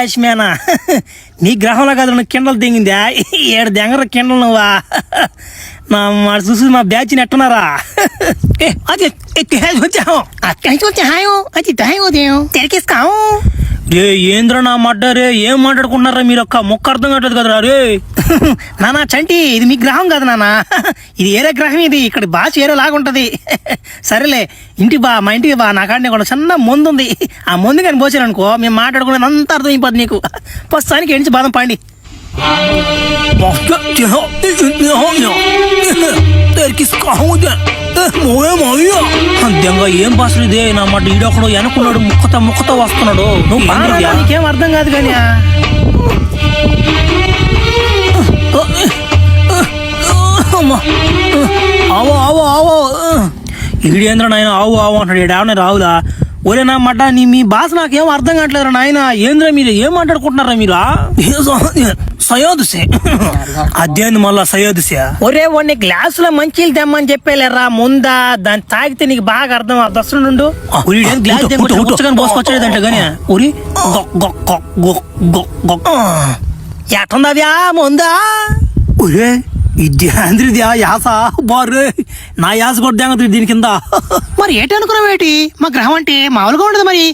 బ్యాచ్మేనా నీ గ్రహంలో కదా నువ్వు కిండలు దిగిందా 7 దెంగర కిండలు నువ్వా నా మాట చూసి మా బ్యాచ్ నెట్టున్నారా అది వచ్చాము అది తెరికేసుకో రే ఏంద్ర నా మడ్డ రే ఏం మాట్లాడుకుంటున్నారా మీరు ఒక్క మొక్క అర్థం కావట్లేదు కదరా రే నానా చంటి ఇది మీ గ్రహం కదా నాన్న ఇది ఏరే గ్రహం ఇది ఇక్కడ భాష ఏరేలాగా ఉంటది సరేలే ఇంటికి బా మా ఇంటికి బా నా కాడనే కూడా చిన్న ముందు ఉంది ఆ ముందు కానీ పోసాను అనుకో మేము మాట్లాడుకునేది అంత అర్థం అయిపోద్ది నీకు ప్రస్తుతానికి ఎంచి బాదం పండి అంతేగా ఏం భాషలు ఇదే నా మాట ఈడొకడు వెనకున్నాడు ముక్కతో వస్తున్నాడు నువ్వు నీకేం అర్థం కాదు కానీ ఆవో ఆవో ఆవో ఈడేంద్ర నాయన ఆవు ఆవు అంటాడు ఈడావనే రావులా ఒరే నా మడ్డ నీ మీ భాష నాకేం అర్థం కావట్లేదు నాయన ఏంద్ర మీరు ఏం మాట్లాడుకుంటున్నారా మీరు సయోదుసే అదేంది మళ్ళా సయోదుసే ఒరే వాడిని గ్లాసులో మంచిలు తెమ్మని చెప్పేలేరా ముందా దాన్ని తాగితే నీకు బాగా అర్థం దస్తుండు గ్లాస్ పోసుకొచ్చాడంట గానీ ఉరి ఎట్టుందవ్యా ముందా ఒరే ఇది అందరిది యాస బారు నా యాస కూడా దీని కింద మరి ఏంటి అనుకున్నావు ఏంటి మా గ్రహం అంటే మామూలుగా ఉండదు మరి